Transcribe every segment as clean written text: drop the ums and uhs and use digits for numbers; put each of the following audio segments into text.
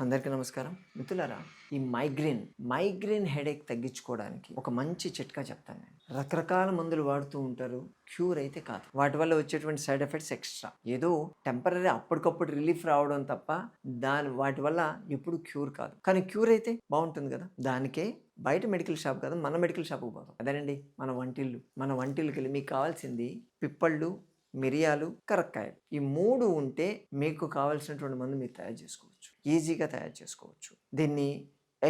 అందరికీ నమస్కారం. మిత్రులారా, ఈ మైగ్రేన్ హెడేక్ తగ్గించుకోవడానికి ఒక మంచి చిట్కా చెప్తాను నేను. రకరకాల మందులు వాడుతూ ఉంటారు, క్యూర్ అయితే కాదు. వాటి వల్ల వచ్చేటువంటి సైడ్ ఎఫెక్ట్స్ ఎక్స్ట్రా. ఏదో టెంపరరీ అప్పటికప్పుడు రిలీఫ్ రావడం తప్ప వాటి వల్ల ఎప్పుడు క్యూర్ కాదు. కానీ క్యూర్ అయితే బాగుంటుంది కదా. దానికే బయట మెడికల్ షాప్ కదా, మన మెడికల్ షాప్కి పోతాం. అదేనండి మన వంటిల్లుకి వెళ్ళి మీకు కావాల్సింది పిప్పళ్ళు, మిరియాలు, కరక్కాయలు. ఈ 3 ఉంటే మీకు కావాల్సినటువంటి మందు మీరు తయారు చేసుకోవచ్చు, ఈజీగా తయారు చేసుకోవచ్చు. దీన్ని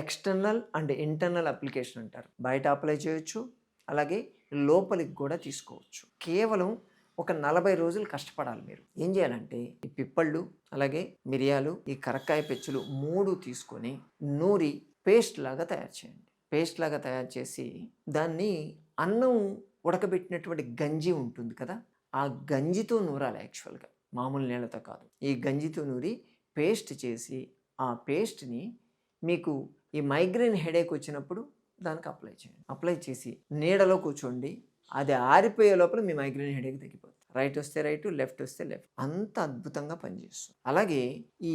ఎక్స్టర్నల్ అండ్ ఇంటర్నల్ అప్లికేషన్ అంటారు. బయట అప్లై చేయొచ్చు, అలాగే లోపలికి కూడా తీసుకోవచ్చు. కేవలం ఒక 40 రోజులు కష్టపడాలి. మీరు ఏం చేయాలంటే ఈ పిప్పళ్ళు, అలాగే మిరియాలు, ఈ కరక్కాయ పెచ్చులు 3 తీసుకొని నూరి పేస్ట్ లాగా తయారు చేయండి. పేస్ట్ లాగా తయారు చేసి దాన్ని అన్నం ఉడకబెట్టినటువంటి గంజి ఉంటుంది కదా, ఆ గంజితో నూరాలి. యాక్చువల్గా మామూలు నీళ్ళతో కాదు. ఈ గంజితో నూరి పేస్ట్ చేసి ఆ పేస్ట్ని మీకు ఈ మైగ్రేన్ హెడేక్ వచ్చినప్పుడు దానికి అప్లై చేయండి. అప్లై చేసి నీడలో కూర్చోండి. అది ఆరిపోయే లోపల మీ మైగ్రేన్ హెడేక్ తగ్గిపోతుంది. రైట్ వస్తే రైట్, లెఫ్ట్ వస్తే లెఫ్ట్. అంత అద్భుతంగా పనిచేస్తుంది. అలాగే ఈ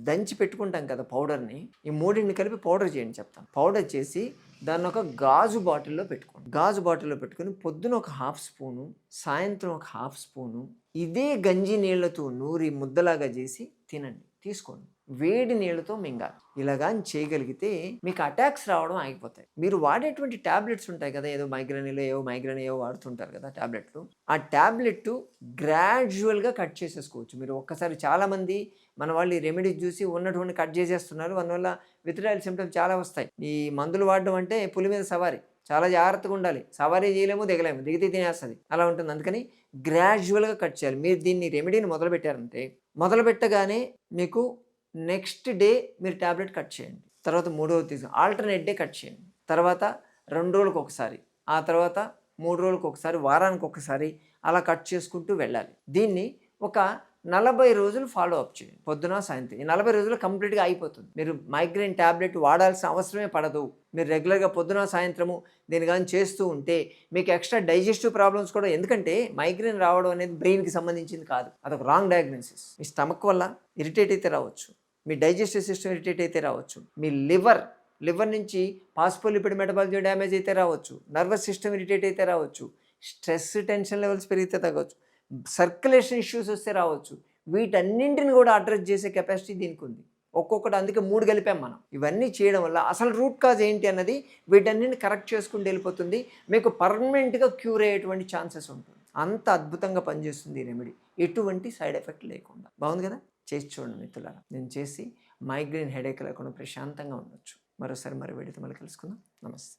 దంచి పెట్టుకుంటాం కదా పౌడర్ని, ఈ 3 కలిపి పౌడర్ చేయండి చెప్తాను. పౌడర్ చేసి దాన్ని ఒక గాజు బాటిల్లో పెట్టుకోండి. గాజు బాటిల్లో పెట్టుకొని పొద్దున ఒక 1/2 స్పూను, సాయంత్రం ఒక 1/2 స్పూను ఇదే గంజి నీళ్లతో నూరి ముద్దలాగా చేసి తినండి, తీసుకోండి. వేడి నీళ్ళతో మింగాలి. ఇలాగాని చేయగలిగితే మీకు అటాక్స్ రావడం ఆగిపోతాయి. మీరు వాడేటువంటి ట్యాబ్లెట్స్ ఉంటాయి కదా, ఏదో మైగ్రేన్ ఏవో వాడుతుంటారు కదా ట్యాబ్లెట్లు. ఆ ట్యాబ్లెట్ గ్రాడ్యువల్గా కట్ చేసేసుకోవచ్చు. మీరు ఒక్కసారి చాలామంది మన వాళ్ళు ఈ రెమెడీస్ చూసి ఉన్నటువంటి కట్ చేసేస్తున్నారు. అందువల్ల విత్డ్రాయల్ సిమ్టమ్స్ చాలా వస్తాయి. ఈ మందులు వాడడం అంటే పులి మీద సవారీ, చాలా జాగ్రత్తగా ఉండాలి. సవారీ చేయలేము, దిగలేము, దిగితే తినేస్తుంది, అలా ఉంటుంది. అందుకని గ్రాడ్యువల్గా కట్ చేయాలి. మీరు దీన్ని రెమెడీని మొదలుపెట్టారంటే మొదలుపెట్టగానే మీకు నెక్స్ట్ డే మీరు ట్యాబ్లెట్ కట్ చేయండి. తర్వాత 3వ తీసుకుని ఆల్టర్నేట్ డే కట్ చేయండి. తర్వాత 2 రోజులకు ఒకసారి, ఆ తర్వాత 3 రోజులకు ఒకసారి, వారానికి ఒకసారి అలా కట్ చేసుకుంటూ వెళ్ళాలి. దీన్ని ఒక 40 రోజులు ఫాలో అప్ చేయండి, పొద్దున సాయంత్రం. ఈ 40 రోజులు కంప్లీట్గా అయిపోతుంది. మీరు మైగ్రేన్ ట్యాబ్లెట్ వాడాల్సిన అవసరమే పడదు. మీరు రెగ్యులర్గా పొద్దున సాయంత్రము దీని కానీ చేస్తూ ఉంటే మీకు ఎక్స్ట్రా డైజెస్టివ్ ప్రాబ్లమ్స్ కూడా, ఎందుకంటే మైగ్రేన్ రావడం అనేది బ్రెయిన్కి సంబంధించింది కాదు, అదొక రాంగ్ డయాగ్నోసిస్. మీ స్టమక్ వల్ల ఇరిటేట్ అయితే రావచ్చు, మీ డైజెస్టివ్ సిస్టమ్ ఇరిటేట్ అయితే రావచ్చు, మీ లివర్ నుంచి పాస్పోలిపిడ్ మెటబాలిజం డ్యామేజ్ అయితే రావచ్చు, నర్వస్ సిస్టమ్ ఇరిటేట్ అయితే రావచ్చు, స్ట్రెస్ టెన్షన్ లెవెల్స్ పెరిగితే తగ్గవచ్చు, సర్క్యులేషన్ ఇష్యూస్ వస్తే రావచ్చు. వీటన్నింటిని కూడా అడ్రస్ చేసే కెపాసిటీ దీనికి ఉంది. ఒక్కొక్కటి అందుకే 3 కలిపాం మనం. ఇవన్నీ చేయడం వల్ల అసలు రూట్ కాజ్ ఏంటి అన్నది వీటన్నింటిని కరెక్ట్ చేసుకుంటూ వెళ్ళిపోతుంది. మీకు పర్మనెంట్గా క్యూర్ అయ్యేటువంటి ఛాన్సెస్ ఉంటుంది. అంత అద్భుతంగా పనిచేస్తుంది ఈ రెమెడీ, ఎటువంటి సైడ్ ఎఫెక్ట్ లేకుండా. బాగుంది కదా, చేసి చూడండి మిత్రులారా. నేను చేసి మైగ్రేన్ హెడేక్ లేకుండా ప్రశాంతంగా ఉండొచ్చు. మరోసారి వీడియోతో మళ్ళీ కలుసుకుందాం. నమస్తే.